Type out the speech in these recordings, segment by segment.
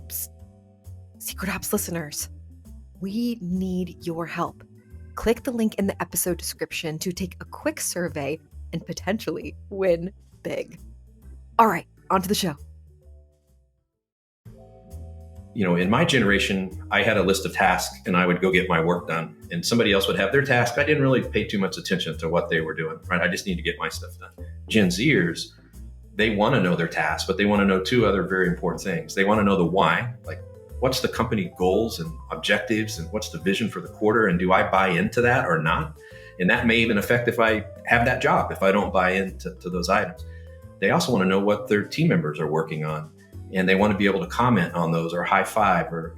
Ops. Secret Ops listeners, we need your help. Click the link in the episode description to take a quick survey and potentially win big. All right, on to the show. In my generation, I had a list of tasks and I would go get my work done, and somebody else would have their task. I didn't really pay too much attention to what they were doing, right? I just need to get my stuff done. Gen Zers, they want to know their tasks, but they want to know two other very important things. They want to know the why, like what's the company goals and objectives and what's the vision for the quarter, and do I buy into that or not? And that may even affect if I have that job, if I don't buy into those items. They also want to know what their team members are working on, and they want to be able to comment on those or high five or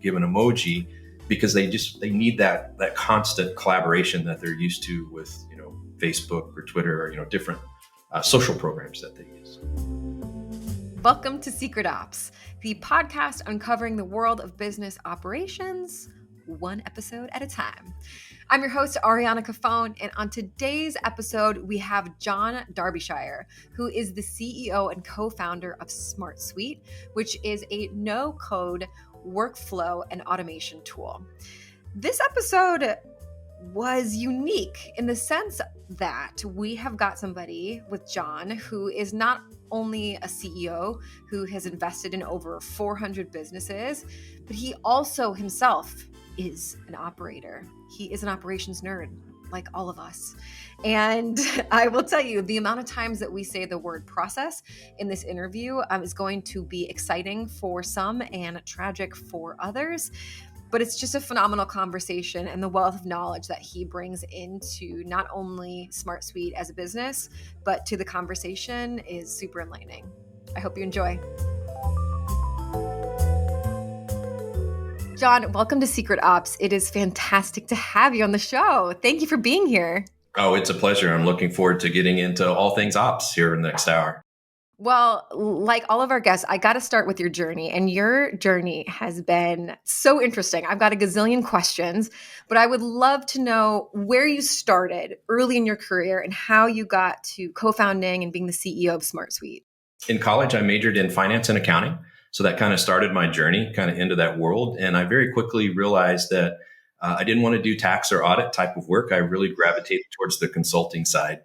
give an emoji, because they need that constant collaboration that they're used to with Facebook or Twitter or different social programs that they use. Welcome to Secret Ops, the podcast uncovering the world of business operations, one episode at a time. I'm your host, Ariana Cafone, and on today's episode, we have Jon Darbyshire, who is the CEO and co-founder of SmartSuite, which is a no-code workflow and automation tool. This episode was unique in the sense that we have got somebody with Jon who is not only a CEO who has invested in over 400 businesses, but he also himself is an operator. He is an operations nerd, like all of us. And I will tell you, the amount of times that we say the word process in this interview is going to be exciting for some and tragic for others. But it's just a phenomenal conversation, and the wealth of knowledge that he brings into not only SmartSuite as a business, but to the conversation is super enlightening. I hope you enjoy. Jon, welcome to Secret Ops. It is fantastic to have you on the show. Thank you for being here. Oh, it's a pleasure. I'm looking forward to getting into all things ops here in the next hour. Well, like all of our guests, I got to start with your journey, and your journey has been so interesting. I've got a gazillion questions, but I would love to know where you started early in your career and how you got to co-founding and being the CEO of SmartSuite. In college, I majored in finance and accounting. So that kind of started my journey kind of into that world. And I very quickly realized that I didn't want to do tax or audit type of work. I really gravitated towards the consulting side.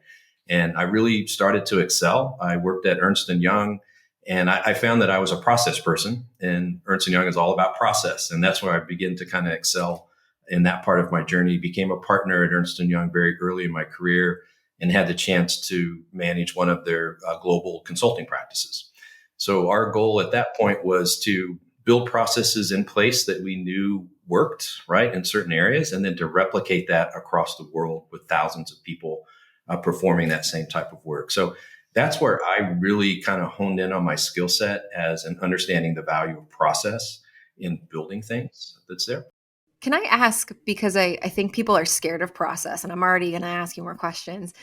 And I really started to excel. I worked at Ernst Young, and I found that I was a process person, and Ernst Young is all about process. And that's where I began to kind of excel in that part of my journey. Became a partner at Ernst Young very early in my career and had the chance to manage one of their global consulting practices. So our goal at that point was to build processes in place that we knew worked, right, in certain areas, and then to replicate that across the world with thousands of people performing that same type of work. So that's where I really kind of honed in on my skill set as an understanding the value of process in building things that's there. Can I ask, because I think people are scared of process, and I'm already going to ask you more questions.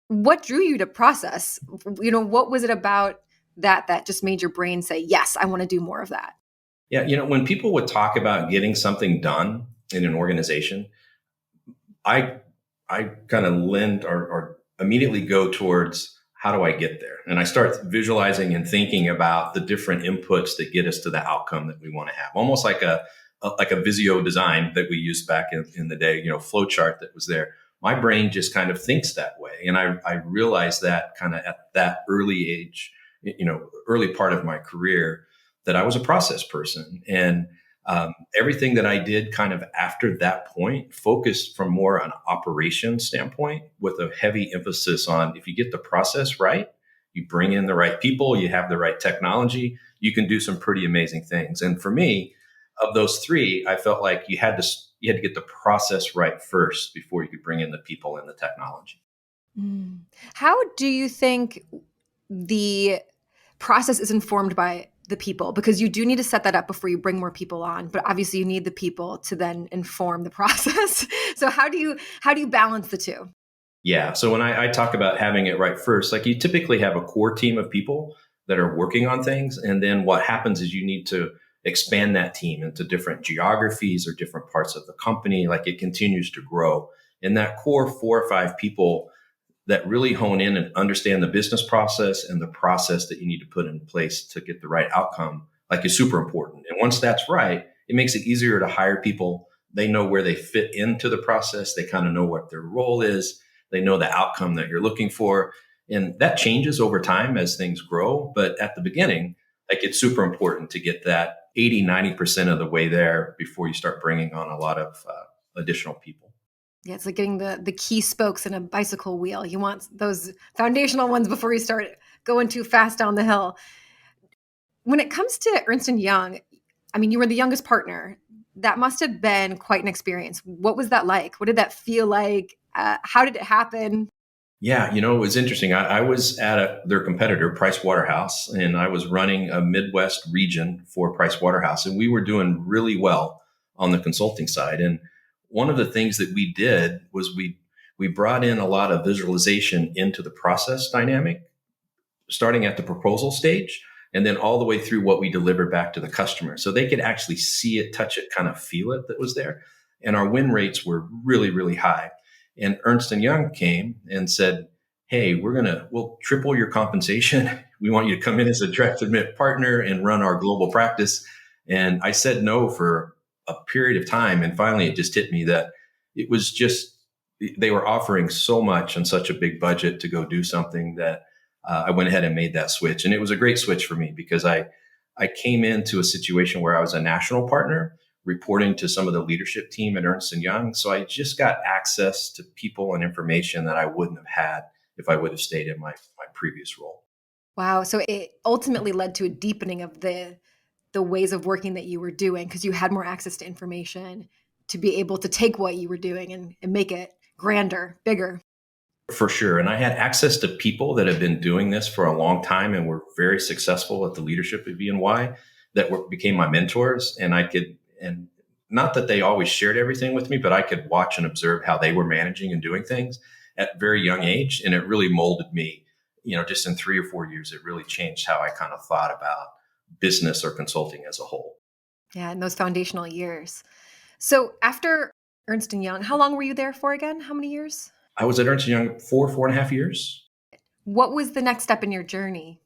What drew you to process? What was it about that just made your brain say, yes, I want to do more of that? Yeah. When people would talk about getting something done in an organization, I kind of lend or immediately go towards how do I get there? And I start visualizing and thinking about the different inputs that get us to the outcome that we want to have. Almost like a Visio design that we used back in the day, flow chart that was there. My brain just kind of thinks that way. And I realized that kind of at that early age, early part of my career, that I was a process person. And everything that I did kind of after that point focused from more an operations standpoint with a heavy emphasis on if you get the process right, you bring in the right people, you have the right technology, you can do some pretty amazing things. And for me, of those three, I felt like you had to get the process right first before you could bring in the people and the technology. How do you think the process is informed by the people? Because you do need to set that up before you bring more people on, but obviously you need the people to then inform the process. So how do you balance the two? Yeah. So when I talk about having it right first, like you typically have a core team of people that are working on things. And then what happens is you need to expand that team into different geographies or different parts of the company. Like it continues to grow. And that core 4 or 5 people that really hone in and understand the business process and the process that you need to put in place to get the right outcome, like is super important. And once that's right, it makes it easier to hire people. They know where they fit into the process. They kind of know what their role is. They know the outcome that you're looking for. And that changes over time as things grow. But at the beginning, like it's super important to get that 80, 90% of the way there before you start bringing on a lot of additional people. Yeah, it's like getting the key spokes in a bicycle wheel. You want those foundational ones before you start going too fast down the hill. When it comes to Ernst Young, I mean, you were the youngest partner. That must have been quite an experience. What was that like? What did that feel like? How did it happen? Yeah, it was interesting. I was at their competitor, Price Waterhouse, and I was running a Midwest region for Price Waterhouse, and we were doing really well on the consulting side. And one of the things that we did was we brought in a lot of visualization into the process dynamic, starting at the proposal stage, and then all the way through what we delivered back to the customer, so they could actually see it, touch it, kind of feel it that was there. And our win rates were really, really high. And Ernst and Young came and said, "Hey, we'll triple your compensation. We want you to come in as a direct admit partner and run our global practice." And I said no for a period of time. And finally, it just hit me that it was just, they were offering so much and such a big budget to go do something that I went ahead and made that switch. And it was a great switch for me because I came into a situation where I was a national partner reporting to some of the leadership team at Ernst and Young. So I just got access to people and information that I wouldn't have had if I would have stayed in my previous role. Wow. So it ultimately led to a deepening of the ways of working that you were doing because you had more access to information to be able to take what you were doing and make it grander, bigger. For sure. And I had access to people that have been doing this for a long time and were very successful at the leadership of BNY that became my mentors. And and not that they always shared everything with me, but I could watch and observe how they were managing and doing things at a very young age. And it really molded me, just in 3 or 4 years, it really changed how I kind of thought about business or consulting as a whole. Yeah, in those foundational years. So after Ernst and Young, how long were you there for again? How many years? I was at Ernst Young 4.5 years. What was the next step in your journey?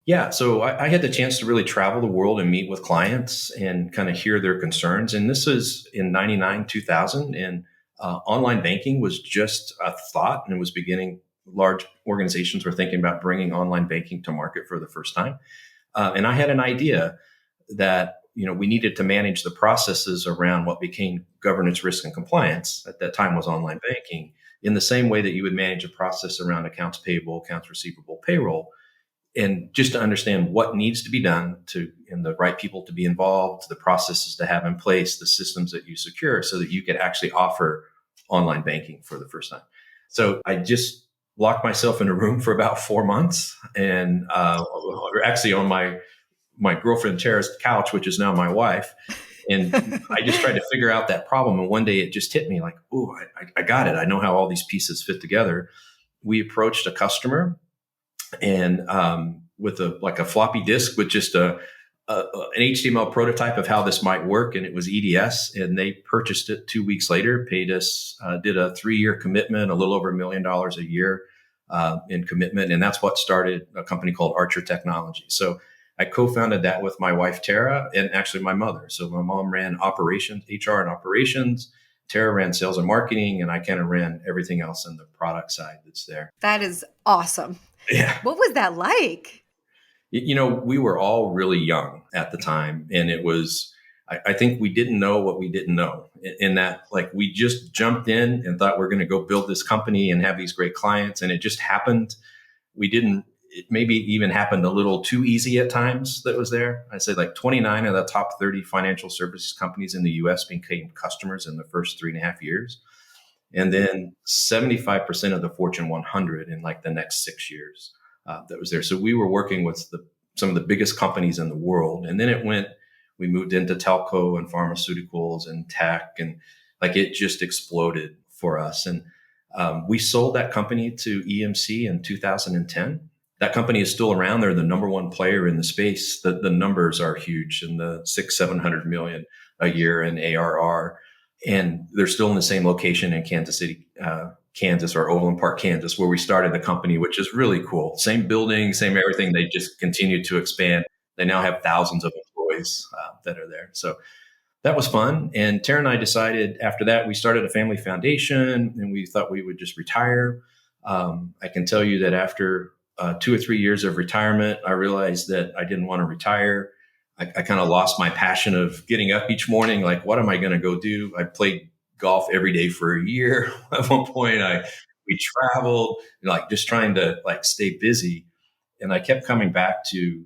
Yeah, so I had the chance to really travel the world and meet with clients and kind of hear their concerns. And this is in 99, 2000. And online banking was just a thought and it was beginning. Large organizations were thinking about bringing online banking to market for the first time. And I had an idea that we needed to manage the processes around what became governance, risk, and compliance. At that time was online banking in the same way that you would manage a process around accounts payable, accounts receivable, payroll, and just to understand what needs to be done and the right people to be involved, the processes to have in place, the systems that you secure so that you could actually offer online banking for the first time. So I just locked myself in a room for about 4 months and actually on my girlfriend Tara's couch, which is now my wife. And I just tried to figure out that problem. And one day it just hit me like, oh, I got it. I know how all these pieces fit together. We approached a customer and with a floppy disk with just an HTML prototype of how this might work. And it was EDS. And they purchased it 2 weeks later, paid us, did a 3-year commitment, a little over $1 million a year in commitment. And that's what started a company called Archer Technology. So I co-founded that with my wife, Tara, and actually my mother. So my mom ran operations, HR and operations. Tara ran sales and marketing, and I kind of ran everything else in the product side that's there. That is awesome. Yeah. What was that like? We were all really young at the time. And it was, I think we didn't know what we didn't know in that, like, we just jumped in and thought we're going to go build this company and have these great clients. And it just happened. It maybe even happened a little too easy at times that was there. I'd say like 29 of the top 30 financial services companies in the US became customers in the first 3.5 years. And then 75% of the Fortune 100 in like the next 6 years that was there. So we were working with some of the biggest companies in the world. And then we moved into telco and pharmaceuticals and tech, and like it just exploded for us. And we sold that company to EMC in 2010. That company is still around. They're the number one player in the space. The numbers are huge in the 600-700 million a year in ARR. And they're still in the same location in Kansas City, Kansas, or Overland Park, Kansas, where we started the company, which is really cool. Same building, same everything. They just continued to expand. They now have thousands of employees. employees that are there. So that was fun. And Tara and I decided after that, we started a family foundation and we thought we would just retire. I can tell you that after 2 or 3 years of retirement, I realized that I didn't want to retire. I kind of lost my passion of getting up each morning. Like, what am I going to go do? I played golf every day for a year. At one point, we traveled, like just trying to like stay busy. And I kept coming back to,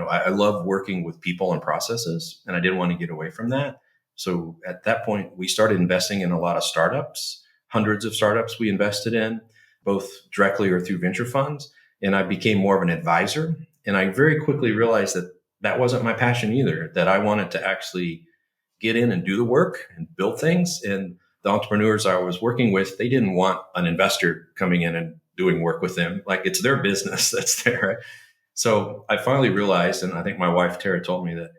I love working with people and processes, and I didn't want to get away from that. So at that point, we started investing in a lot of startups, hundreds of startups we invested in, both directly or through venture funds. And I became more of an advisor. And I very quickly realized that that wasn't my passion either, that I wanted to actually get in and do the work and build things. And the entrepreneurs I was working with, they didn't want an investor coming in and doing work with them. Like, it's their business that's there. So I finally realized, and I think my wife, Tara, told me that,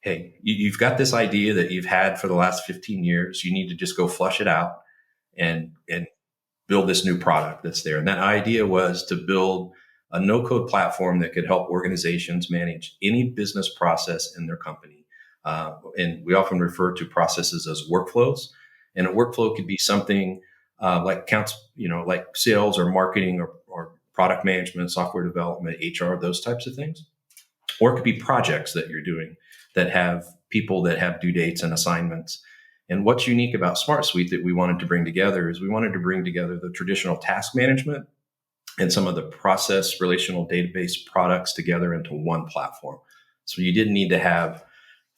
hey, you've got this idea that you've had for the last 15 years. You need to just go flush it out and build this new product that's there. And that idea was to build a no-code platform that could help organizations manage any business process in their company. And we often refer to processes as workflows. And a workflow could be something like accounts, like sales or marketing or product management, software development, HR, those types of things. Or it could be projects that you're doing that have people that have due dates and assignments. And what's unique about SmartSuite that we wanted to bring together is we wanted to bring together the traditional task management and some of the process relational database products together into one platform. So you didn't need to have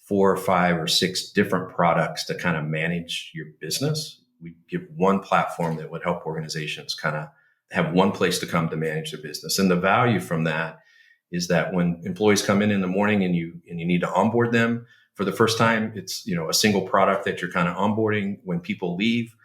4 or 5 or 6 different products to kind of manage your business. We give one platform that would help organizations kind of have one place to come to manage their business. And the value from that is that when employees come in the morning and you need to onboard them for the first time, it's a single product that you're kind of onboarding. When people leave,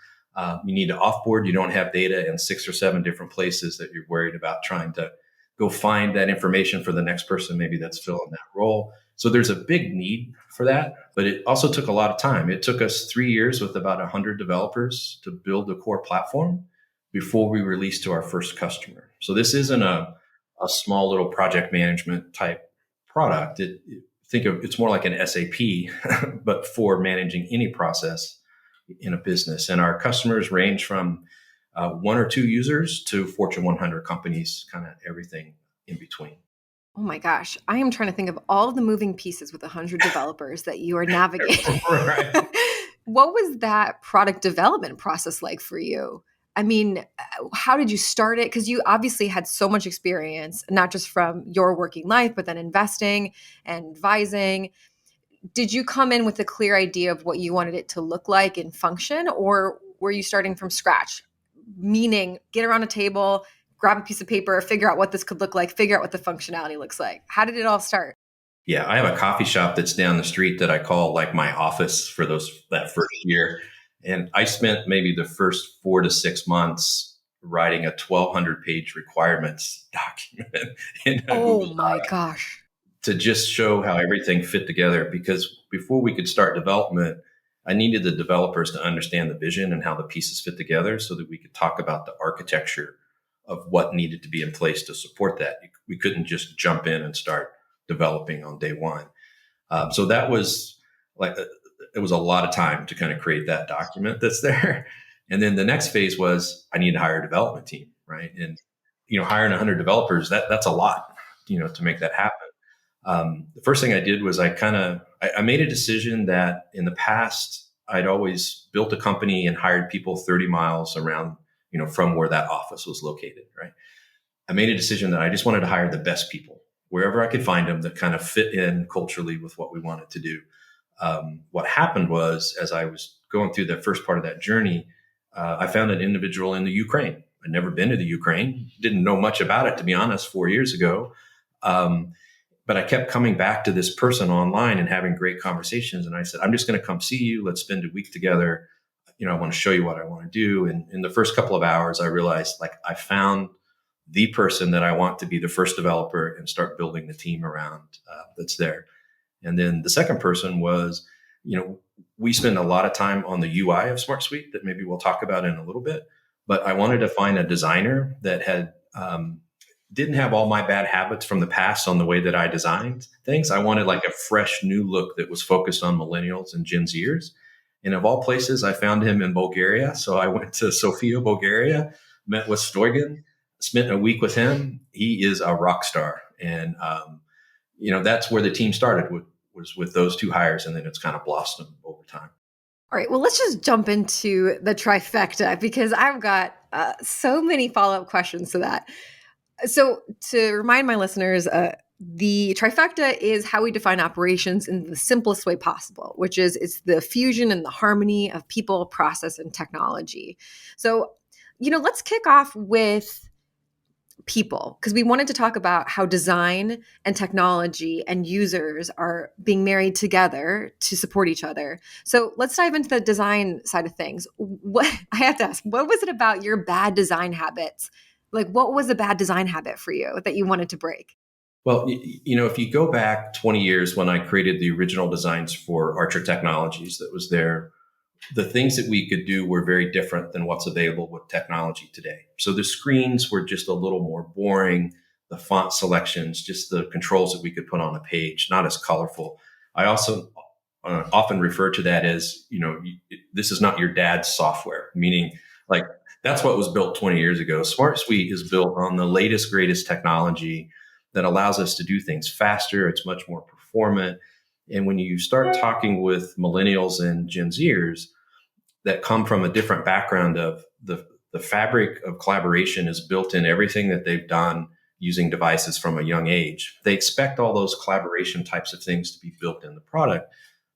you need to offboard. You don't have data in 6 or 7 different places that you're worried about trying to go find that information for the next person, maybe that's filling that role. So there's a big need for that, but it also took a lot of time. It took us 3 years with about 100 developers to build the core platform before we released to our first customer. So this isn't a small little project management type product. Think of it's more like an SAP, but for managing any process in a business. And our customers range from 1 or 2 users to Fortune 100 companies, kind of everything in between. Oh my gosh. I am trying to think of all of the moving pieces with 100 developers that you are navigating. Right. What was that product development process like for you? I mean, how did you start it? Because you obviously had so much experience, not just from your working life, but then investing and advising. Did you come in with a clear idea of what you wanted it to look like and function, or were you starting from scratch? Meaning, get around a table, grab a piece of paper, figure out what this could look like, figure out what the functionality looks like. How did it all start? Yeah, I have a coffee shop that's down the street that I call like my office for that first year. And I spent maybe the first 4 to 6 months writing a 1,200 page requirements document in a Oh Google my Doc gosh. to just show how everything fit together. Because before we could start development, I needed the developers to understand the vision and how the pieces fit together so that we could talk about the architecture of what needed to be in place to support that. We couldn't just jump in and start developing on day one. So that was it was a lot of time to kind of create that document that's there. And then the next phase was I need to hire a development team, right? And, hiring 100 developers, that's a lot, to make that happen. The first thing I did was I made a decision that in the past, I'd always built a company and hired people 30 miles around, from where that office was located, right? I made a decision that I just wanted to hire the best people wherever I could find them that kind of fit in culturally with what we wanted to do. What happened was, as I was going through the first part of that journey, I found an individual in the Ukraine. I'd never been to the Ukraine, didn't know much about it, to be honest, 4 years ago. But I kept coming back to this person online and having great conversations. And I said, I'm just going to come see you. Let's spend a week together. I want to show you what I want to do. And in the first couple of hours, I realized I found the person that I want to be the first developer and start building the team around that's there. And then the second person was, we spend a lot of time on the UI of SmartSuite that maybe we'll talk about in a little bit, but I wanted to find a designer that had didn't have all my bad habits from the past on the way that I designed things. I wanted like a fresh new look that was focused on millennials and Gen Zers. And of all places, I found him in Bulgaria. So I went to Sofia, Bulgaria, met with Stoigan, spent a week with him. He is a rock star. And, that's where the team started was with those two hires. And then it's kind of blossomed over time. All right, well, let's just jump into the trifecta because I've got so many follow-up questions to that. So to remind my listeners, the trifecta is how we define operations in the simplest way possible, which is it's the fusion and the harmony of people, process, and technology. So, let's kick off with people because we wanted to talk about how design and technology and users are being married together to support each other. So let's dive into the design side of things. What I have to ask, what was it about your bad design habits? Like, what was a bad design habit for you that you wanted to break? Well, if you go back 20 years when I created the original designs for Archer Technologies that was there, the things that we could do were very different than what's available with technology today. So the screens were just a little more boring. The font selections, just the controls that we could put on a page, not as colorful. I also often refer to that as, this is not your dad's software, meaning like that's what was built 20 years ago. SmartSuite is built on the latest, greatest technology that allows us to do things faster. It's much more performant. And when you start talking with millennials and Gen Zers that come from a different background of the fabric of collaboration is built in everything that they've done using devices from a young age. They expect all those collaboration types of things to be built in the product,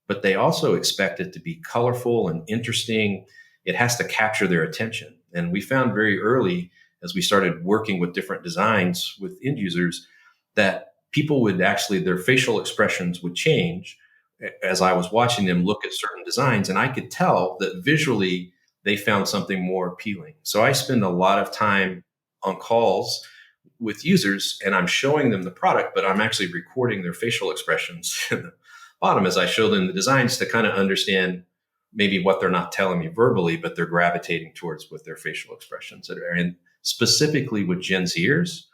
but they also expect it to be colorful and interesting. It has to capture their attention. And we found very early as we started working with different designs with end users that people would actually, their facial expressions would change as I was watching them look at certain designs. And I could tell that visually they found something more appealing. So I spend a lot of time on calls with users and I'm showing them the product, but I'm actually recording their facial expressions in the bottom as I show them the designs to kind of understand maybe what they're not telling me verbally, but they're gravitating towards with their facial expressions. And specifically with Gen Zers,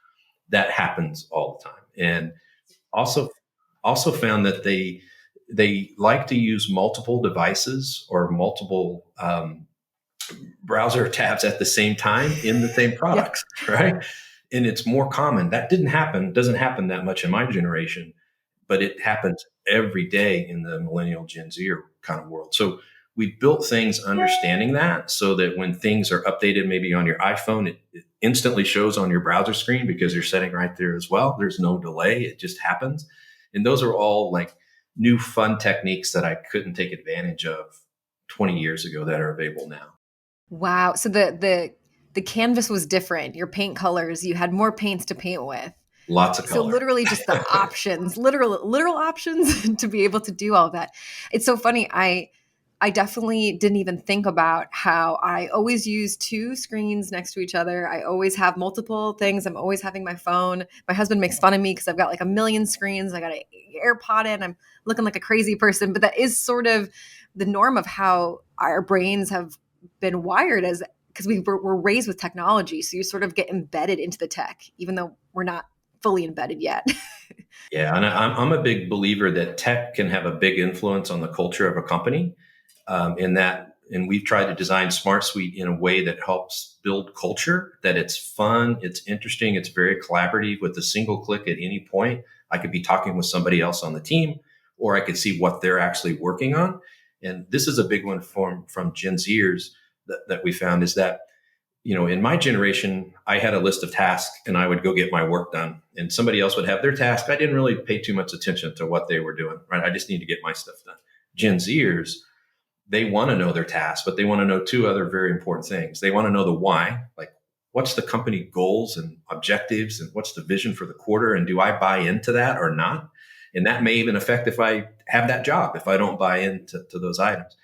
that happens all the time. And also found that they like to use multiple devices or multiple browser tabs at the same time in the same products, yeah. Right? And it's more common. That doesn't happen that much in my generation, but it happens every day in the millennial Gen Z kind of world. So we built things understanding that so that when things are updated, maybe on your iPhone, it instantly shows on your browser screen because you're sitting right there as well. There's no delay. It just happens. And those are all like new fun techniques that I couldn't take advantage of 20 years ago that are available now. Wow. So the canvas was different. Your paint colors, you had more paints to paint with. Lots of color. So literally just the options, literal options to be able to do all that. It's so funny. I definitely didn't even think about how I always use two screens next to each other. I always have multiple things. I'm always having my phone. My husband makes fun of me because I've got like a million screens. I got an AirPod in. I'm looking like a crazy person, but that is sort of the norm of how our brains have been wired as because we're raised with technology. So you sort of get embedded into the tech, even though we're not fully embedded yet. Yeah. And I'm a big believer that tech can have a big influence on the culture of a company. And we've tried to design SmartSuite in a way that helps build culture, that it's fun, it's interesting, it's very collaborative. With a single click at any point, I could be talking with somebody else on the team, or I could see what they're actually working on. And this is a big one from Gen Zers that we found is that, in my generation, I had a list of tasks and I would go get my work done and somebody else would have their task. I didn't really pay too much attention to what they were doing, right? I just need to get my stuff done. Gen Zers, they want to know their tasks, but they want to know two other very important things. They want to know the why, like what's the company goals and objectives and what's the vision for the quarter? And do I buy into that or not? And that may even affect if I have that job, if I don't buy into those items.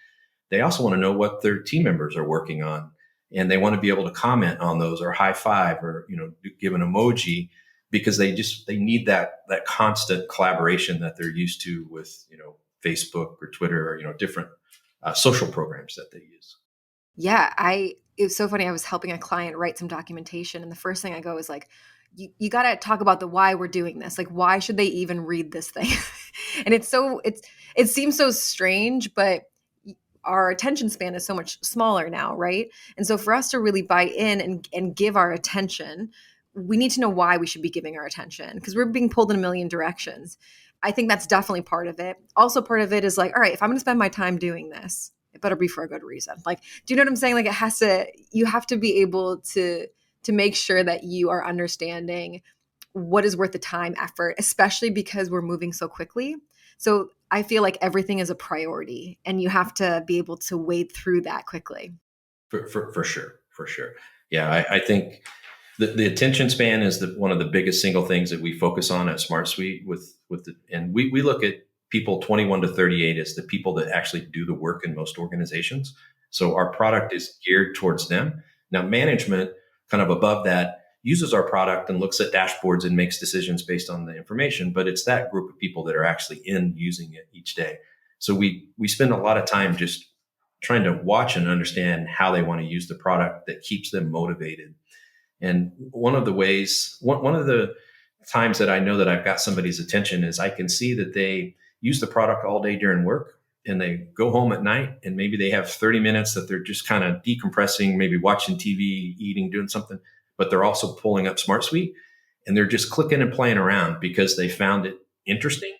They also want to know what their team members are working on. And they want to be able to comment on those or high five or, give an emoji because they need that constant collaboration that they're used to with, Facebook or Twitter or, different social programs that they use. Yeah, it was so funny. I was helping a client write some documentation, and the first thing I go is like, you got to talk about the why we're doing this. Like, why should they even read this thing? And it seems so strange, but our attention span is so much smaller now, right? And so for us to really buy in and give our attention, we need to know why we should be giving our attention, because we're being pulled in a million directions. I think that's definitely part of it. Also, part of it is like, all right, if I'm going to spend my time doing this, it better be for a good reason. Like, do you know what I'm saying? Like, you have to be able to make sure that you are understanding what is worth the time, effort, especially because we're moving so quickly. So I feel like everything is a priority, and you have to be able to wade through that quickly. For sure, for sure. Yeah, I think the attention span is one of the biggest single things that we focus on at SmartSuite and we look at people 21 to 38 as the people that actually do the work in most organizations. So our product is geared towards them. Now, management kind of above that uses our product and looks at dashboards and makes decisions based on the information, but it's that group of people that are actually in using it each day. So we spend a lot of time just trying to watch and understand how they want to use the product that keeps them motivated. And one of the times that I know that I've got somebody's attention is I can see that they use the product all day during work and they go home at night and maybe they have 30 minutes that they're just kind of decompressing, maybe watching TV, eating, doing something, but they're also pulling up SmartSuite and they're just clicking and playing around because they found it interesting.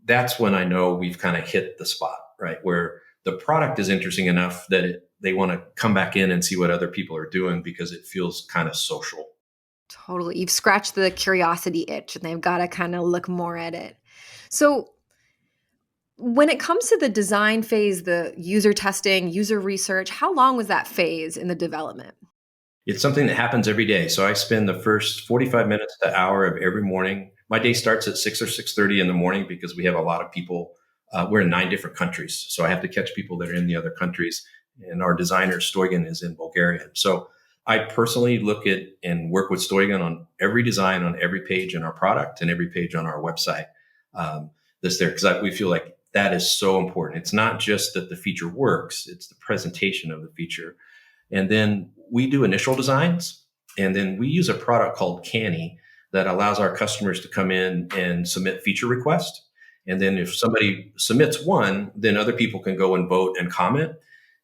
That's when I know we've kind of hit the spot, right? Where the product is interesting enough that they want to come back in and see what other people are doing because it feels kind of social. Totally. You've scratched the curiosity itch, and they've got to kind of look more at it. So, when it comes to the design phase, the user testing, user research, how long was that phase in the development? It's something that happens every day. So I spend the first 45 minutes to hour of every morning. My day starts at 6 or 6:30 in the morning because we have a lot of people. We're in 9 different countries. So I have to catch people that are in the other countries. And our designer, Stoigan, is in Bulgaria. So I personally look at and work with Stoigan on every design on every page in our product and every page on our website. This there, because we feel like that is so important. It's not just that the feature works, it's the presentation of the feature. And then we do initial designs. And then we use a product called Canny that allows our customers to come in and submit feature requests. And then if somebody submits one, then other people can go and vote and comment.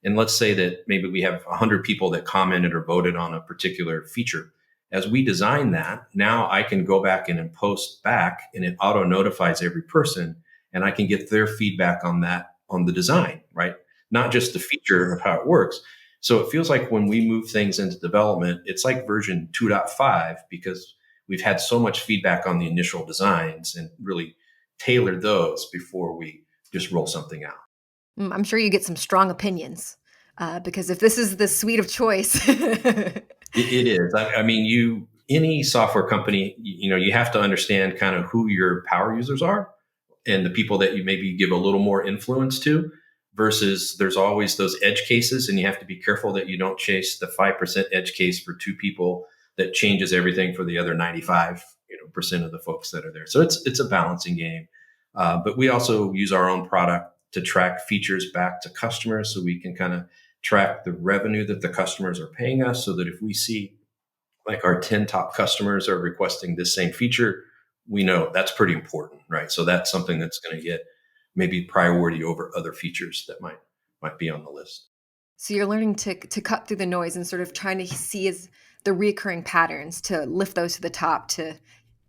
And let's say that maybe we have 100 people that commented or voted on a particular feature. As we design that, now I can go back in and post back and it auto notifies every person and I can get their feedback on that, on the design, right? Not just the feature of how it works. So it feels like when we move things into development, it's like version 2.5 because we've had so much feedback on the initial designs and really tailored those before we just roll something out. I'm sure you get some strong opinions, because if this is the suite of choice. It is. I mean, any software company, you have to understand kind of who your power users are and the people that you maybe give a little more influence to versus there's always those edge cases. And you have to be careful that you don't chase the 5% edge case for 2 people that changes everything for the other 95 percent of the folks that are there. So it's a balancing game. But we also use our own product to track features back to customers so we can kind of track the revenue that the customers are paying us so that if we see like our 10 top customers are requesting this same feature, we know that's pretty important, right? So that's something that's going to get maybe priority over other features that might be on the list. So you're learning to cut through the noise and sort of trying to see as the recurring patterns, to lift those to the top, to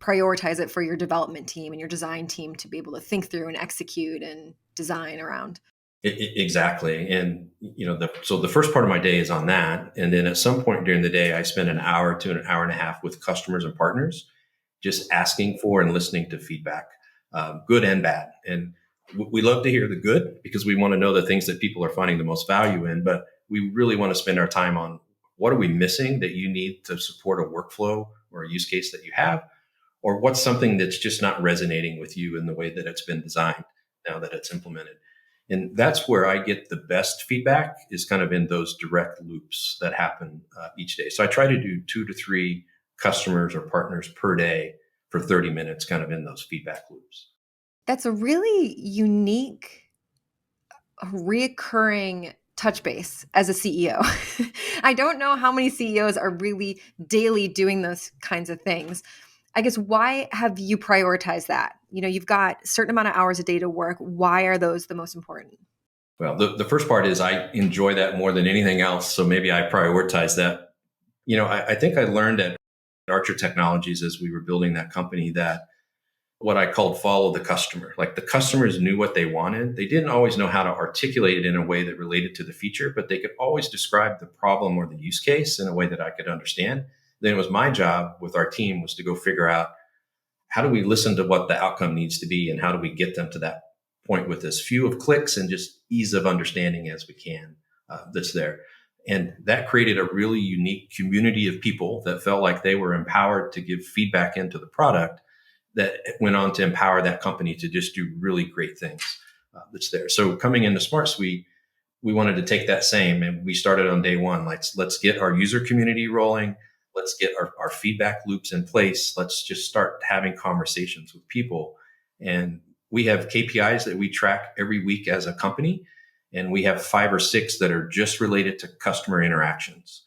prioritize it for your development team and your design team to be able to think through and execute and design around. Exactly. And, so the first part of my day is on that. And then at some point during the day, I spend an hour to an hour and a half with customers and partners, just asking for and listening to feedback, good and bad. And we love to hear the good because we want to know the things that people are finding the most value in, but we really want to spend our time on what are we missing that you need to support a workflow or a use case that you have, or what's something that's just not resonating with you in the way that it's been designed now that it's implemented. And that's where I get the best feedback is kind of in those direct loops that happen each day. So I try to do 2 to 3 customers or partners per day for 30 minutes, kind of in those feedback loops. That's a really unique, reoccurring touch base as a CEO. I don't know how many CEOs are really daily doing those kinds of things. I guess, why have you prioritized that? You've got a certain amount of hours a day to work. Why are those the most important? Well, the first part is I enjoy that more than anything else. So maybe I prioritize that. I think I learned at Archer Technologies as we were building that company that what I called follow the customer. Like, the customers knew what they wanted. They didn't always know how to articulate it in a way that related to the feature, but they could always describe the problem or the use case in a way that I could understand. Then it was my job with our team was to go figure out, how do we listen to what the outcome needs to be and how do we get them to that point with as few of clicks and just ease of understanding as we can that's there. And that created a really unique community of people that felt like they were empowered to give feedback into the product that went on to empower that company to just do really great things that's there. So coming into SmartSuite, we wanted to take that same, and we started on day one. Let's get our user community rolling. Let's get our feedback loops in place. Let's just start having conversations with people. And we have KPIs that we track every week as a company. And we have 5 or 6 that are just related to customer interactions.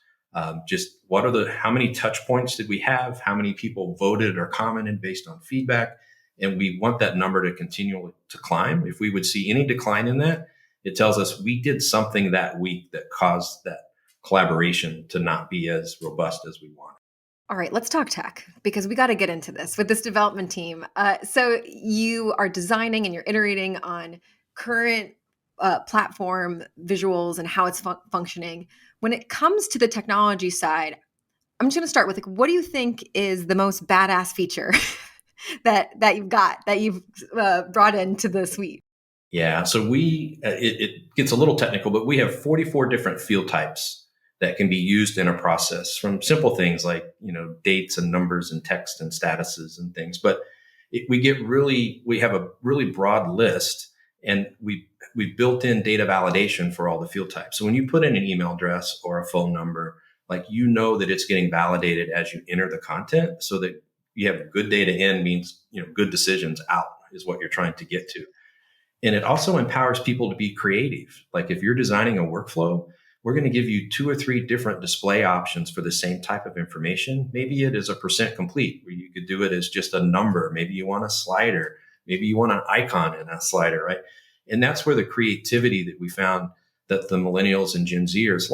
Just how many touch points did we have? How many people voted or commented based on feedback? And we want that number to continue to climb. If we would see any decline in that, it tells us we did something that week that caused that collaboration to not be as robust as we want. All right, let's talk tech, because we got to get into this with this development team. So you are designing and you're iterating on current platform visuals and how it's functioning. When it comes to the technology side, I'm just going to start with, what do you think is the most badass feature that you've brought into the suite? Yeah, so it gets a little technical, but we have 44 different field types that can be used in a process, from simple things like, dates and numbers and text and statuses and things. But we have a really broad list, and we built in data validation for all the field types. So when you put in an email address or a phone number, that it's getting validated as you enter the content, so that you have good data in means, good decisions out is what you're trying to get to. And it also empowers people to be creative. Like, if you're designing a workflow, we're going to give you 2 or 3 different display options for the same type of information. Maybe it is a % complete, where you could do it as just a number. Maybe you want a slider. Maybe you want an icon in a slider, right? And that's where the creativity that we found that the millennials and Gen Zers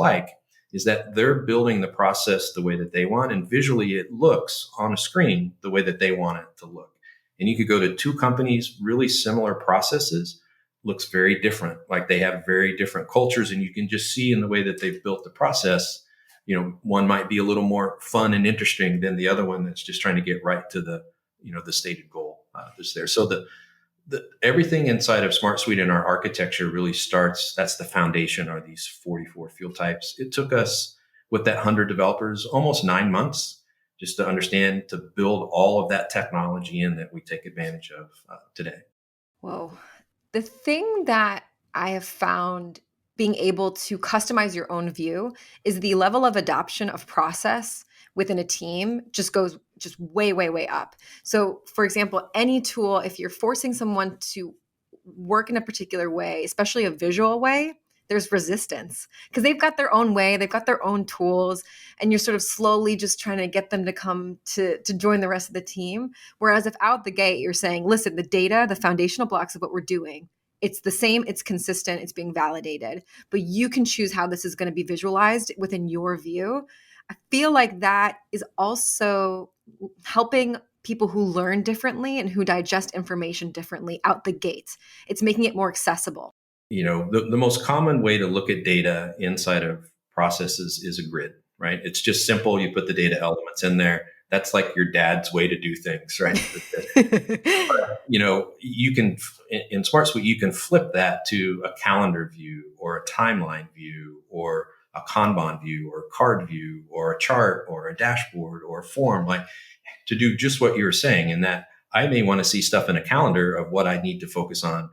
is that they're building the process the way that they want, and visually it looks on a screen the way that they want it to look. And you could go to 2 companies, really similar processes, looks very different. Like, they have very different cultures, and you can just see in the way that they've built the process, one might be a little more fun and interesting than the other one that's just trying to get right to the stated goal that's there. So the everything inside of SmartSuite and our architecture really starts, that's the foundation, are these 44 field types. It took us, with that 100 developers, almost 9 months just to understand, to build all of that technology in that we take advantage of today. Whoa. The thing that I have found being able to customize your own view is the level of adoption of process within a team just goes way, way, way up. So, for example, any tool, if you're forcing someone to work in a particular way, especially a visual way, there's resistance because they've got their own way, they've got their own tools, and you're sort of slowly just trying to get them to come to join the rest of the team. Whereas if out the gate you're saying, listen, the data, the foundational blocks of what we're doing, it's the same, it's consistent, it's being validated, but you can choose how this is going to be visualized within your view. I feel like that is also helping people who learn differently and who digest information differently out the gate. It's making it more accessible. The most common way to look at data inside of processes is a grid, right? It's just simple. You put the data elements in there. That's like your dad's way to do things, right? But, you can, in SmartSuite, you can flip that to a calendar view or a timeline view or a Kanban view or a card view or a chart or a dashboard or a form, to do just what you were saying. In that I may want to see stuff in a calendar of what I need to focus on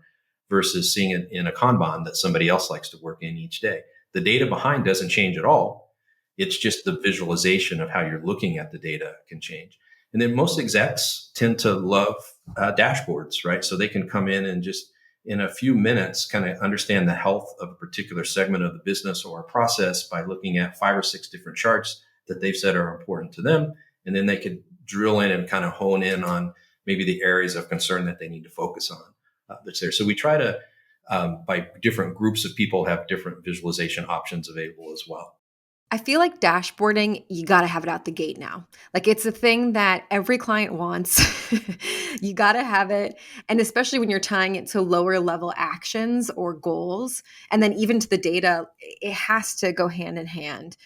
versus seeing it in a Kanban that somebody else likes to work in each day. The data behind doesn't change at all. It's just the visualization of how you're looking at the data can change. And then most execs tend to love dashboards, right? So they can come in and just in a few minutes kind of understand the health of a particular segment of the business or a process by looking at 5 or 6 different charts that they've said are important to them. And then they could drill in and kind of hone in on maybe the areas of concern that they need to focus on that's there. So we try to, by different groups of people, have different visualization options available as well. I feel like dashboarding, you got to have it out the gate now. Like it's a thing that every client wants. You got to have it. And especially when you're tying it to lower level actions or goals, and then even to the data, it has to go hand in hand.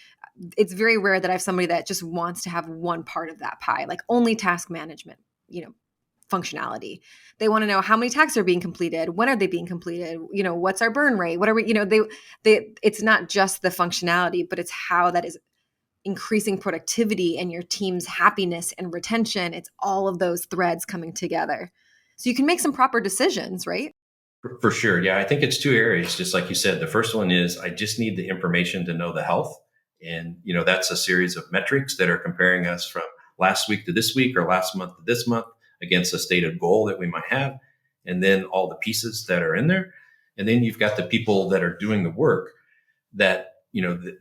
It's very rare that I have somebody that just wants to have one part of that pie, like only task management, functionality. They want to know how many tasks are being completed, when are they being completed, what's our burn rate, what are we, they it's not just the functionality, but it's how that is increasing productivity and your team's happiness and retention. It's all of those threads coming together. So you can make some proper decisions, right? For sure. Yeah, I think it's 2 areas, just like you said. The first one is I just need the information to know the health. And, that's a series of metrics that are comparing us from last week to this week or last month to this month against a stated goal that we might have. And then all the pieces that are in there. And then you've got the people that are doing the work that,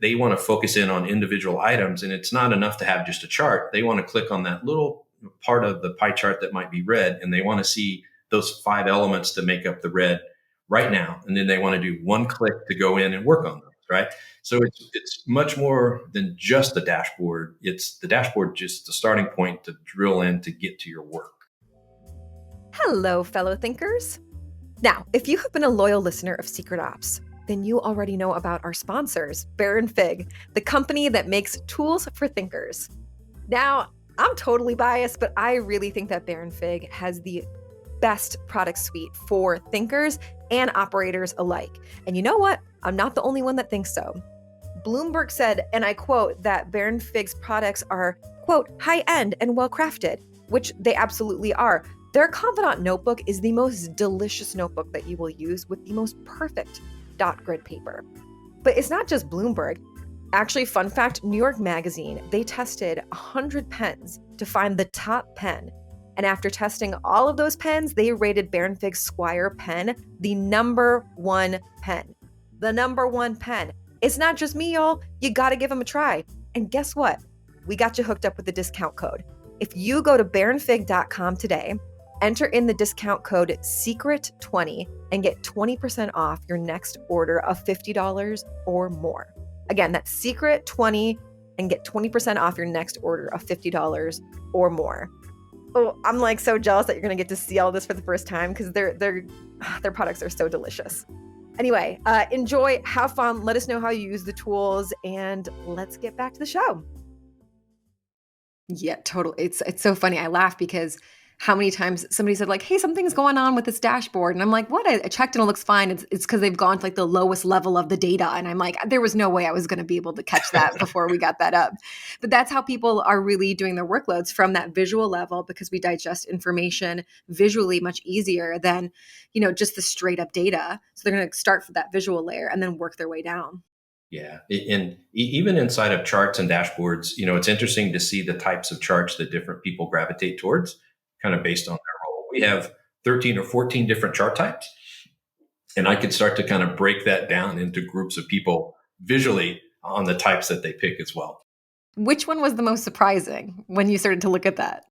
they want to focus in on individual items. And it's not enough to have just a chart. They want to click on that little part of the pie chart that might be red. And they want to see those 5 elements to make up the red right now. And then they want to do one click to go in and work on those, right? So it's much more than just the dashboard. It's the dashboard, just the starting point to drill in to get to your work. Hello, fellow thinkers. Now, if you have been a loyal listener of Secret Ops, then you already know about our sponsors, Baron Fig, the company that makes tools for thinkers. Now, I'm totally biased, but I really think that Baron Fig has the best product suite for thinkers and operators alike. And you know what? I'm not the only one that thinks so. Bloomberg said, and I quote, that Baron Fig's products are, quote, high-end and well-crafted, which they absolutely are. Their Confidant notebook is the most delicious notebook that you will use with the most perfect dot grid paper. But it's not just Bloomberg. Actually, fun fact, New York Magazine, they tested 100 pens to find the top pen. And after testing all of those pens, they rated Baron Fig's Squire pen the number 1 pen. The number 1 pen. It's not just me, y'all. You got to give them a try. And guess what? We got you hooked up with the discount code. If you go to baronfig.com today, enter in the discount code SECRET20 and get 20% off your next order of $50 or more. Again, that's SECRET20 and get 20% off your next order of $50 or more. Oh, I'm like so jealous that you're going to get to see all this for the first time because their products are so delicious. Anyway, enjoy, have fun, let us know how you use the tools, and let's get back to the show. Yeah, totally. It's so funny. I laugh because how many times somebody said like, hey, something's going on with this dashboard. And I'm like, what? I checked and it looks fine. It's because they've gone to like the lowest level of the data. And I'm like, there was no way I was going to be able to catch that before we got that up. But that's how people are really doing their workloads, from that visual level, because we digest information visually much easier than, just the straight up data. So they're going to start for that visual layer and then work their way down. Yeah. And even inside of charts and dashboards, it's interesting to see the types of charts that different people gravitate towards, kind of based on their role. We have 13 or 14 different chart types. And I could start to kind of break that down into groups of people visually on the types that they pick as well. Which one was the most surprising when you started to look at that?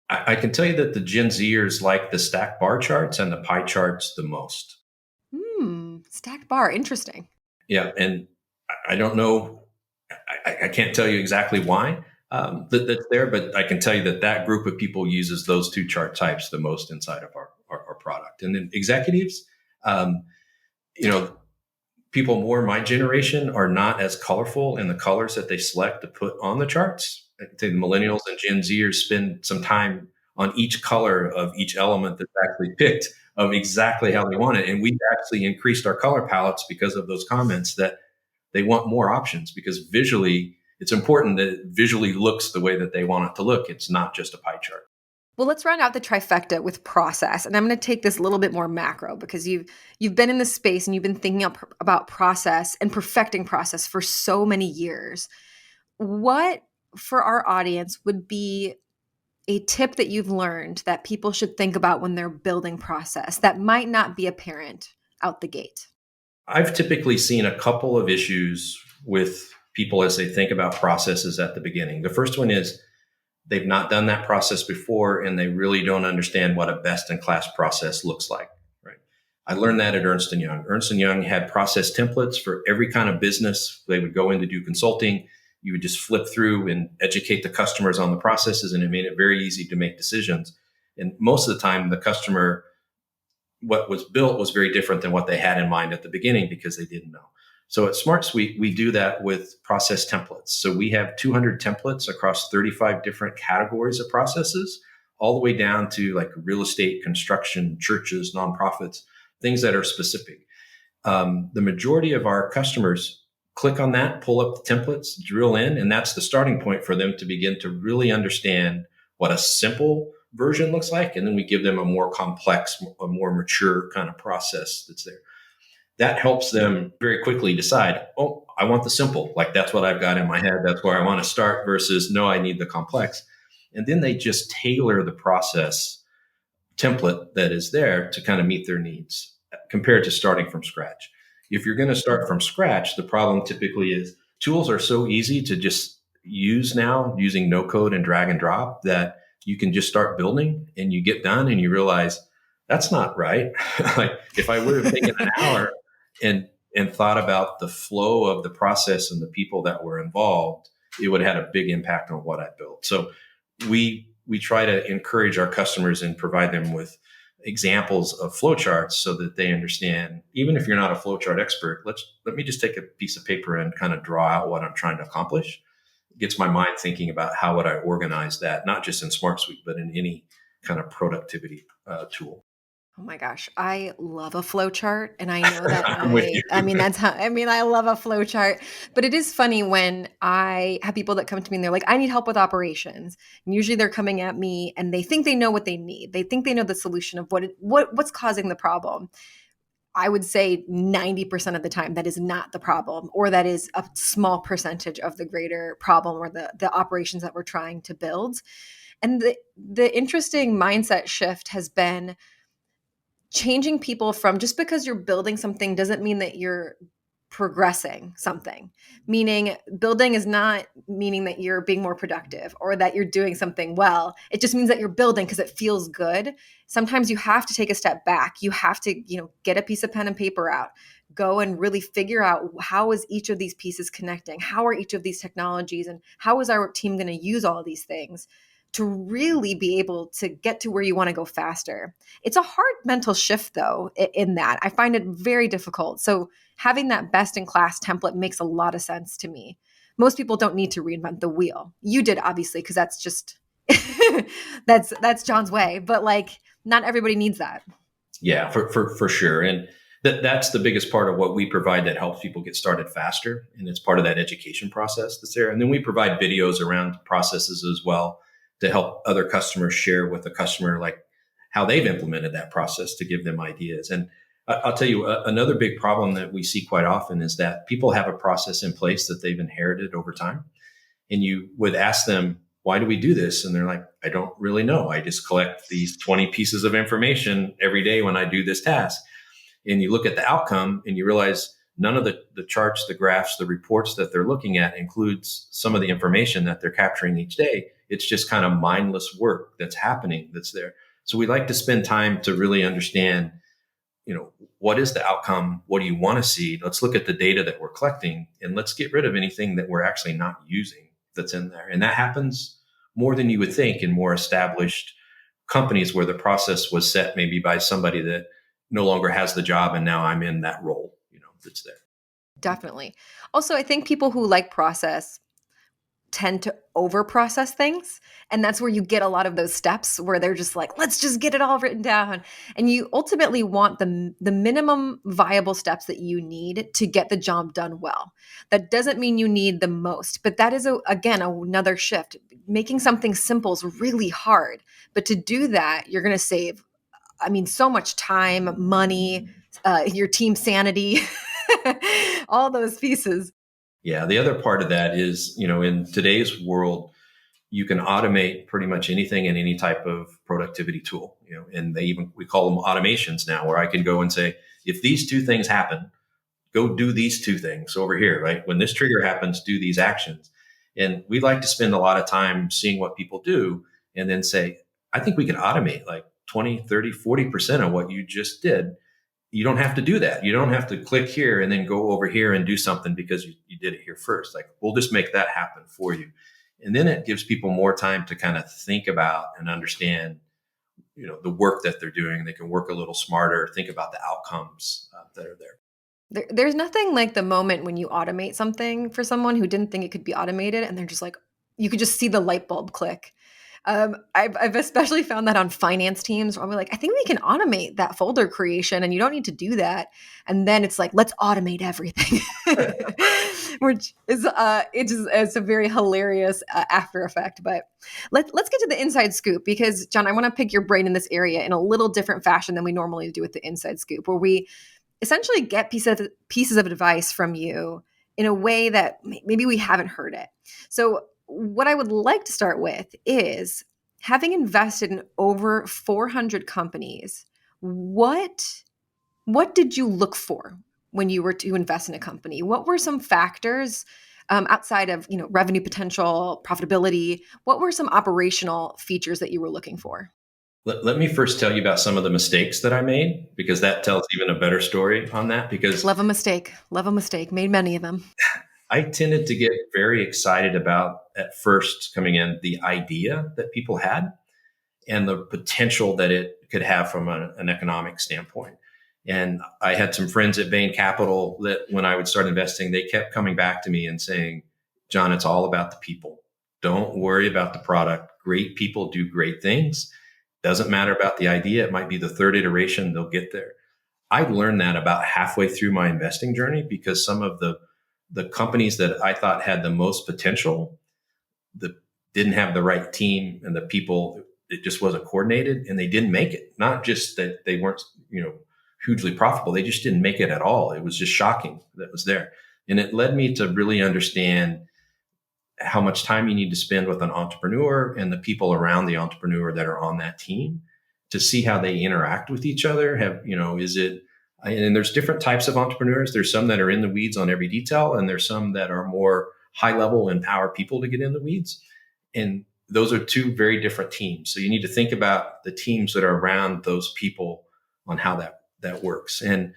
I can tell you that the Gen Zers like the stacked bar charts and the pie charts the most. Stacked bar. Interesting. Yeah. And I don't know. I can't tell you exactly why that's there, but I can tell you that group of people uses those 2 chart types the most inside of our product. And then executives, people more my generation are not as colorful in the colors that they select to put on the charts. I think the millennials and Gen Zers spend some time on each color of each element that's actually picked of exactly how they want it. And we've actually increased our color palettes because of those comments that they want more options, because visually, it's important that it visually looks the way that they want it to look. It's not just a pie chart. Well, let's round out the trifecta with process. And I'm going to take this a little bit more macro, because you've been in this space and you've been thinking about process and perfecting process for so many years. What, for our audience, would be a tip that you've learned that people should think about when they're building process that might not be apparent out the gate? I've typically seen a couple of issues with people as they think about processes at the beginning. The first one is they've not done that process before and they really don't understand what a best in class process looks like. Right. I learned that at Ernst Young. Ernst Young had process templates for every kind of business. They would go in to do consulting. You would just flip through and educate the customers on the processes, and it made it very easy to make decisions. And most of the time, the customer, what was built was very different than what they had in mind at the beginning because they didn't know. So at SmartSuite, we do that with process templates. So we have 200 templates across 35 different categories of processes, all the way down to like real estate, construction, churches, nonprofits, things that are specific. The majority of our customers click on that, pull up the templates, drill in, and that's the starting point for them to begin to really understand what a simple version looks like. And then we give them a more complex, a more mature kind of process that's there. That helps them very quickly decide, oh, I want the simple. Like that's what I've got in my head. That's where I want to start versus no, I need the complex. And then they just tailor the process template that is there to kind of meet their needs compared to starting from scratch. If you're going to start from scratch, the problem typically is tools are so easy to just use now using no code and drag and drop that you can just start building and you get done and you realize that's not right. Like if I would have taken an hour and thought about the flow of the process and the people that were involved, it would have had a big impact on what I built. So we try to encourage our customers and provide them with examples of flowcharts so that they understand, even if you're not a flowchart expert, let me just take a piece of paper and kind of draw out what I'm trying to accomplish. It gets my mind thinking about how would I organize that, not just in SmartSuite, but in any kind of productivity tool. Oh my gosh, I love a flow chart, and I know that I'm with you. I mean that's how I love a flow chart. But it is funny when I have people that come to me and they're like, I need help with operations. And usually they're coming at me and they think they know what they need. They think they know the solution of what's causing the problem. I would say 90% of the time that is not the problem, or that is a small percentage of the greater problem or the operations that we're trying to build. And the interesting mindset shift has been changing people from, just because you're building something doesn't mean that you're progressing something. Meaning building is not meaning that you're being more productive or that you're doing something well. It just means that you're building because it feels good. Sometimes you have to take a step back. You have to, get a piece of pen and paper out, go and really figure out, how is each of these pieces connecting? How are each of these technologies, and how is our team going to use all of these things to really be able to get to where you want to go faster? It's a hard mental shift, though, in that. I find it very difficult. So having that best in class template makes a lot of sense to me. Most people don't need to reinvent the wheel. You did, obviously, because that's just that's Jon's way. But like, not everybody needs that. Yeah, for sure. And that's the biggest part of what we provide that helps people get started faster. And it's part of that education process that's there. And then we provide videos around processes as well to help other customers share with the customer, like how they've implemented that process to give them ideas. And I'll tell you, another big problem that we see quite often is that people have a process in place that they've inherited over time. And you would ask them, why do we do this? And they're like, I don't really know. I just collect these 20 pieces of information every day when I do this task. And you look at the outcome and you realize none of the charts, the graphs, the reports that they're looking at includes some of the information that they're capturing each day. It's just kind of mindless work that's happening that's there. So we like to spend time to really understand, what is the outcome? What do you want to see? Let's look at the data that we're collecting and let's get rid of anything that we're actually not using that's in there. And that happens more than you would think in more established companies where the process was set maybe by somebody that no longer has the job. And now I'm in that role, that's there. Definitely. Also, I think people who like process tend to over process things. And that's where you get a lot of those steps where they're just like, let's just get it all written down. And you ultimately want the minimum viable steps that you need to get the job done well. That doesn't mean you need the most, but that is, again, another shift. Making something simple is really hard. But to do that, you're going to save, so much time, money, your team sanity, all those pieces. Yeah. The other part of that is, in today's world, you can automate pretty much anything in any type of productivity tool, and we call them automations now, where I can go and say, if these two things happen, go do these two things over here, right? When this trigger happens, do these actions. And we like to spend a lot of time seeing what people do and then say, I think we can automate like 20, 30, 40% of what you just did. You don't have to do that. You don't have to click here and then go over here and do something because you did it here first. Like, we'll just make that happen for you. And then it gives people more time to kind of think about and understand, the work that they're doing. They can work a little smarter, think about the outcomes that are there. There's nothing like the moment when you automate something for someone who didn't think it could be automated, and they're just like, you could just see the light bulb click. I've especially found that on finance teams where I'm like, I think we can automate that folder creation and you don't need to do that. And then it's like, let's automate everything, which is it's a very hilarious after effect. But let's get to the inside scoop, because Jon, I want to pick your brain in this area in a little different fashion than we normally do with the inside scoop, where we essentially get pieces of advice from you in a way that maybe we haven't heard it. So what I would like to start with is, having invested in over 400 companies, what did you look for when you were to invest in a company? What were some factors outside of revenue potential, profitability? What were some operational features that you were looking for? Let me first tell you about some of the mistakes that I made, because that tells even a better story on that. Because love a mistake, made many of them. I tended to get very excited about, at first coming in, the idea that people had and the potential that it could have from an economic standpoint. And I had some friends at Bain Capital that when I would start investing, they kept coming back to me and saying, Jon, it's all about the people. Don't worry about the product. Great people do great things. Doesn't matter about the idea. It might be the third iteration. They'll get there. I learned that about halfway through my investing journey, because some of the companies that I thought had the most potential, that didn't have the right team and the people, it just wasn't coordinated, and they didn't make it. Not just that they weren't, hugely profitable. They just didn't make it at all. It was just shocking that was there. And it led me to really understand how much time you need to spend with an entrepreneur and the people around the entrepreneur that are on that team, to see how they interact with each other. And there's different types of entrepreneurs. There's some that are in the weeds on every detail, and there's some that are more high level, empower people to get in the weeds. And those are two very different teams. So you need to think about the teams that are around those people on how that works. And,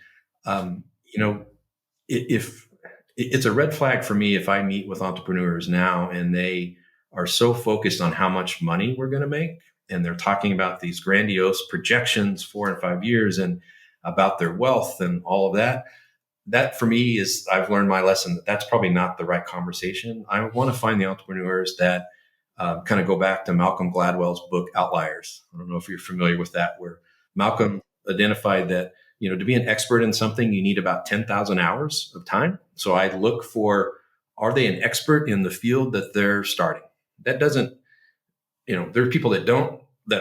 if it's a red flag for me if I meet with entrepreneurs now and they are so focused on how much money we're going to make, and they're talking about these grandiose projections 4 and 5 years and about their wealth and all of that. That for me is, I've learned my lesson that that's probably not the right conversation. I want to find the entrepreneurs that kind of go back to Malcolm Gladwell's book, Outliers. I don't know if you're familiar with that, where Malcolm identified that, to be an expert in something, you need about 10,000 hours of time. So I look for, are they an expert in the field that they're starting? That doesn't, there are people that